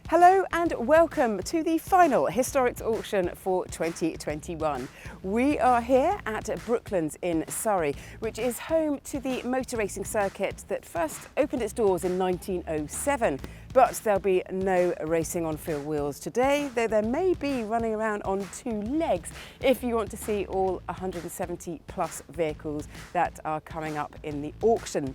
Hello and welcome to the final Historics auction for 2021. We are here at Brooklands in Surrey, which is home to the motor racing circuit that first opened its doors in 1907. But there'll be no racing on field wheels today, though there may be running around on two legs if you want to see all 170 plus vehicles that are coming up in the auction.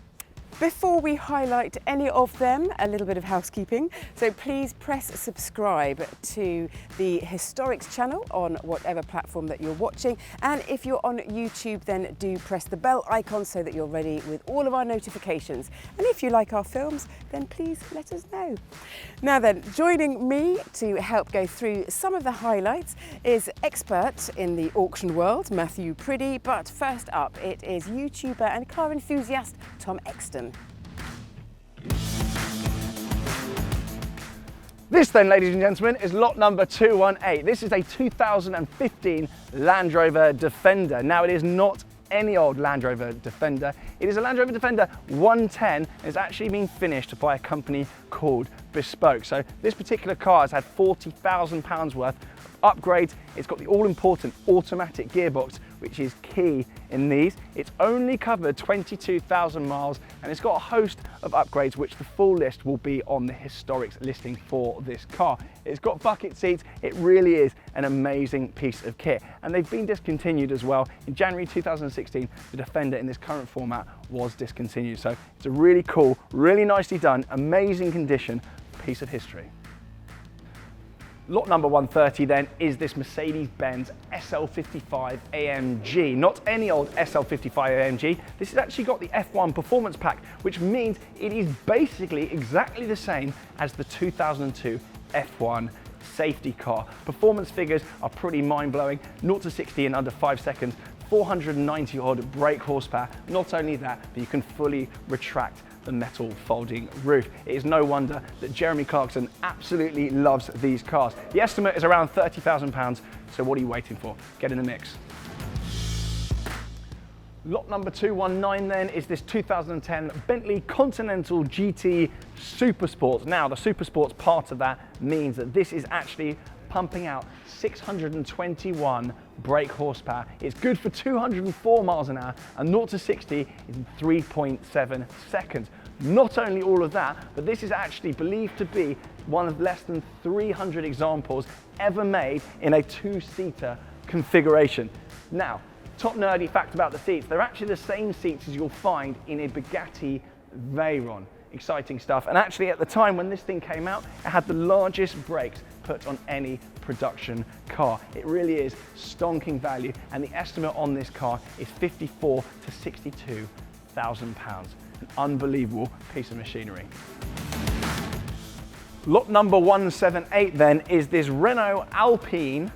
Before we highlight any of them, a little bit of housekeeping. So please press subscribe to the Historics channel on whatever platform that you're watching. And if you're on YouTube, then do press the bell icon so that you're ready with all of our notifications. And if you like our films, then please let us know. Now then, joining me to help go through some of the highlights is expert in the auction world, Mathew Priddy. But first up, it is YouTuber and car enthusiast, Tom Exton. This then, ladies and gentlemen, is lot number 218. This is a 2015 Land Rover Defender. Now, it is not any old Land Rover Defender. It is a Land Rover Defender 110 and it's actually been finished by a company called Bespoke. So this particular car has had £40,000 worth of upgrades. It's got the all-important automatic gearbox, which is key in these. It's only covered 22,000 miles and it's got a host of upgrades, which the full list will be on the Historics listing for this car. It's got bucket seats. It really is an amazing piece of kit. And they've been discontinued as well. In January 2016, the Defender in this current format was discontinued. So it's a really cool, really nicely done, amazing condition piece of history. Lot number 130 then is this Mercedes-Benz Sl55 Amg. Not any old Sl55 Amg. This has actually got the F1 performance pack, which means it is basically exactly the same as the 2002 F1 safety car. Performance figures are pretty mind-blowing. 0 to 60 in under 5 seconds, 490 odd brake horsepower. Not only that, but you can fully retract the metal folding roof. It is no wonder that Jeremy Clarkson absolutely loves these cars. The estimate is around £30,000, so what are you waiting for? Get in the mix. Lot number 219 then is this 2010 Bentley Continental GT Super Sports. Now, the Super Sports part of that means that this is actually pumping out 621 brake horsepower. It's good for 204 miles an hour and 0 to 60 in 3.7 seconds. Not only all of that, but this is actually believed to be one of less than 300 examples ever made in a two-seater configuration. Now, top nerdy fact about the seats, they're actually the same seats as you'll find in a Bugatti Veyron. Exciting stuff. And actually at the time when this thing came out, it had the largest brakes put on any production car. It really is stonking value, and the estimate on this car is £54,000 to £62,000. An unbelievable piece of machinery. Lot number 178 then is this Renault Alpene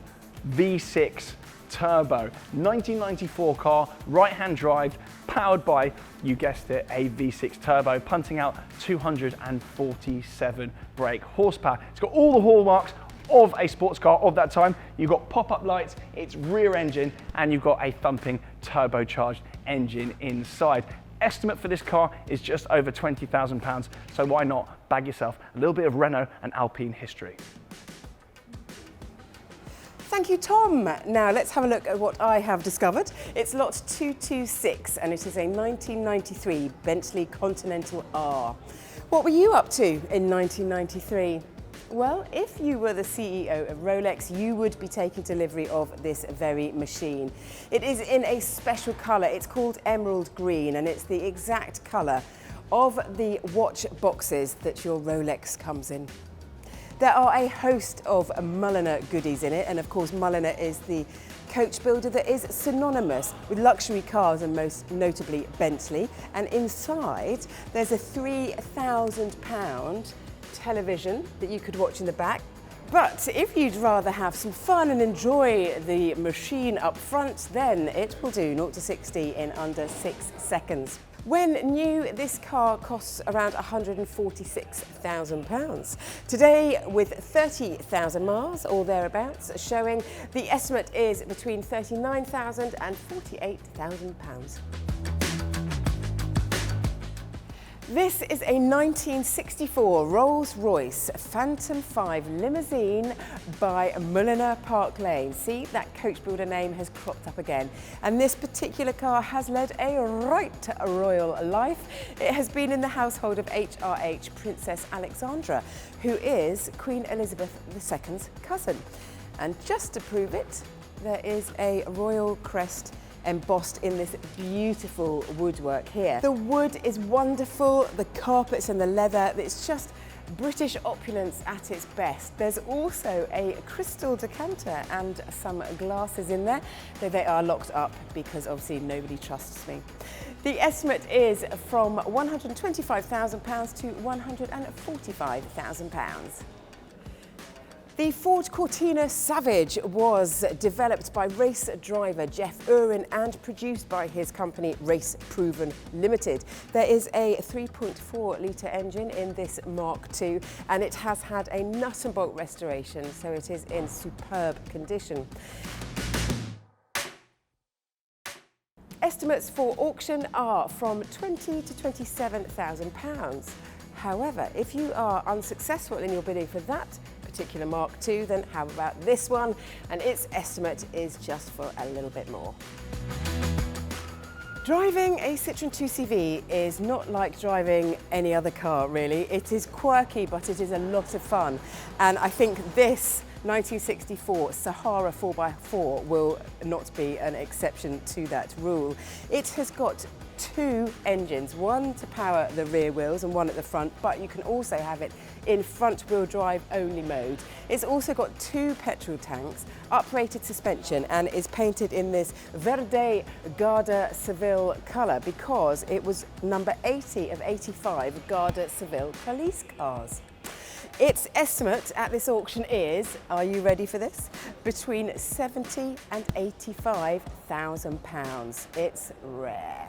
V6 Turbo. 1994 car, right-hand drive, powered by, you guessed it, a V6 turbo, punting out 247 brake horsepower. It's got all the hallmarks of a sports car of that time. You've got pop-up lights, it's rear engine, and you've got a thumping turbocharged engine inside. Estimate for this car is just over £20,000, so why not bag yourself a little bit of Renault and Alpine history. Thank you, Tom. Now let's have a look at what I have discovered. It's lot 226 and it is a 1993 Bentley Continental R. What were you up to in 1993? Well, if you were the CEO of Rolex, you would be taking delivery of this very machine. It is in a special colour. It's called emerald green and it's the exact colour of the watch boxes that your Rolex comes in. There are a host of Mulliner goodies in it, and of course Mulliner is the coach builder that is synonymous with luxury cars and most notably Bentley. And inside there's a £3,000 television that you could watch in the back. But if you'd rather have some fun and enjoy the machine up front, then it will do 0 to 60 in under 6 seconds. When new, this car costs around £146,000. Today, with 30,000 miles or thereabouts showing, the estimate is between £39,000 and £48,000. This is a 1964 Rolls-Royce Phantom 5 Limousine by Mulliner Park Lane. See, that coach builder name has cropped up again. And this particular car has led a right royal life. It has been in the household of HRH Princess Alexandra, who is Queen Elizabeth II's cousin. And just to prove it, there is a royal crest embossed in this beautiful woodwork here. The wood is wonderful, the carpets and the leather, it's just British opulence at its best. There's also a crystal decanter and some glasses in there, though they are locked up because obviously nobody trusts me. The estimate is from £125,000 to £145,000. The Ford Cortina Savage was developed by race driver Jeff Irwin and produced by his company Race Proven Limited. There is a 3.4 litre engine in this Mark II and it has had a nut and bolt restoration, so it is in superb condition. Estimates for auction are from £20,000 to £27,000. However, if you are unsuccessful in your bidding for that particular Mark II, then how about this one? And its estimate is just for a little bit more. Driving a Citroen 2CV is not like driving any other car, really. It is quirky, but it is a lot of fun. And I think this 1964 Sahara 4x4 will not be an exception to that rule. It has got two engines, one to power the rear wheels and one at the front, but you can also have it in front wheel drive only mode. It's also got two petrol tanks, uprated suspension, and is painted in this Verde Garda Civil colour because it was number 80 of 85 Garda Civil police cars. Its estimate at this auction is, are you ready for this? Between £70,000 and £85,000. It's rare.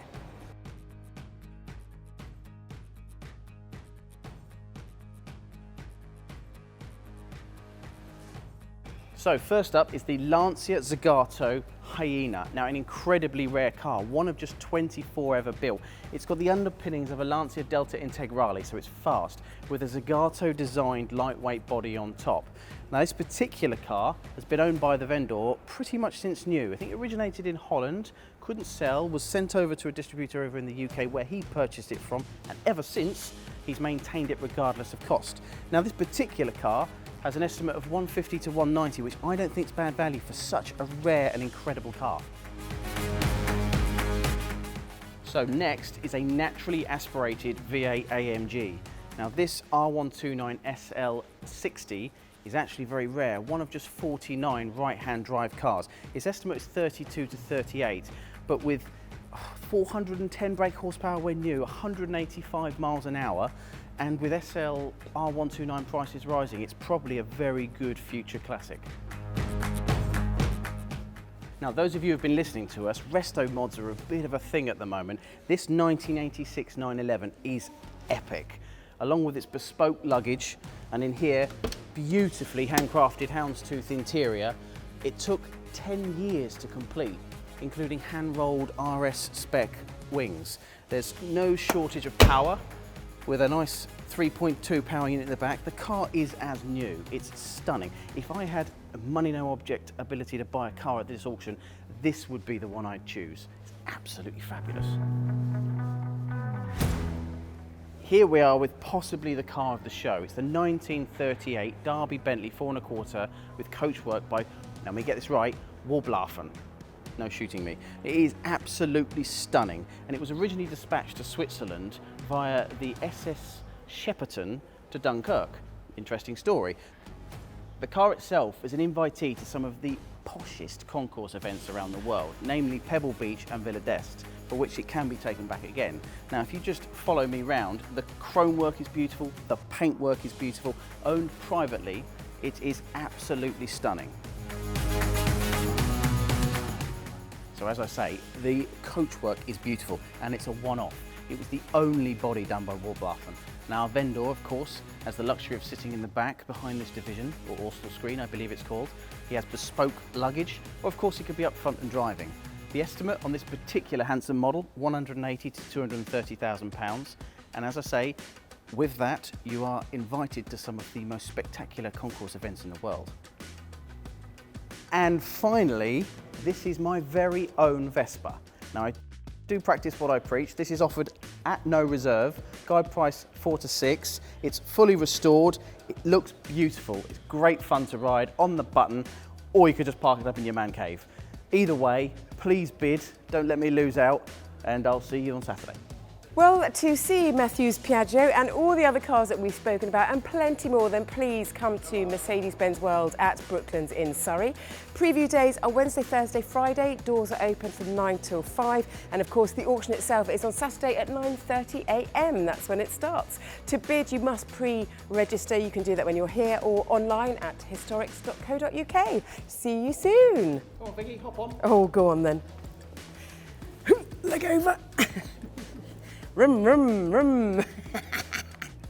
So first up is the Lancia Zagato Hyena. Now an incredibly rare car, one of just 24 ever built. It's got the underpinnings of a Lancia Delta Integrale, so it's fast, with a Zagato designed lightweight body on top. Now this particular car has been owned by the vendor pretty much since new. I think it originated in Holland, couldn't sell, was sent over to a distributor over in the UK where he purchased it from, and ever since he's maintained it regardless of cost. Now this particular car has an estimate of 150 to 190, which I don't think is bad value for such a rare and incredible car. So next is a naturally aspirated V8 Amg. Now this R129 SL60 is actually very rare, one of just 49 right-hand drive cars. Its estimate is 32 to 38, but with 410 brake horsepower when new, 185 miles an hour, and with SL R129 prices rising, it's probably a very good future classic. Now, those of you who have been listening to us, Resto Mods are a bit of a thing at the moment. This 1986 911 is epic, along with its bespoke luggage, and in here, beautifully handcrafted houndstooth interior. It took 10 years to complete, including hand-rolled RS spec wings. There's no shortage of power, with a nice 3.2 power unit in the back. The car is as new, it's stunning. If I had a money no object ability to buy a car at this auction, this would be the one I'd choose. It's absolutely fabulous. Here we are with possibly the car of the show. It's the 1938 Derby Bentley 4.25 with coachwork by, now let me get this right, Butler-Henderson. No shooting me. It is absolutely stunning, and it was originally dispatched to Switzerland via the SS Shepperton to Dunkirk. Interesting story. The car itself is an invitee to some of the poshest concourse events around the world, namely Pebble Beach and Villa d'Este, for which it can be taken back again. Now, if you just follow me round, the chrome work is beautiful, the paint work is beautiful. Owned privately, it is absolutely stunning. So as I say, the coachwork is beautiful and it's a one-off. It was the only body done by Butler-Henderson. Now our vendor, of course, has the luxury of sitting in the back behind this division, or Austral screen, I believe it's called. He has bespoke luggage, or of course he could be up front and driving. The estimate on this particular handsome model, 180 to £230,000, And as I say, with that, you are invited to some of the most spectacular concourse events in the world. And finally, this is my very own Vespa. Now, I do practice what I preach. This is offered at no reserve, guide price 4 to 6. It's fully restored, it looks beautiful, it's great fun to ride on the button, or you could just park it up in your man cave. Either way, please bid, don't let me lose out, and I'll see you on Saturday. Well, to see Mathew's Piaggio and all the other cars that we've spoken about and plenty more, then please come to Mercedes-Benz World at Brooklands in Surrey. Preview days are Wednesday, Thursday, Friday. Doors are open from 9 till 5. And of course, the auction itself is on Saturday at 9:30 a.m. That's when it starts. To bid, you must pre-register. You can do that when you're here or online at historics.co.uk. See you soon. Come on, Vicki, hop on. Oh, go on then. Leg over. Rum, rum, rum.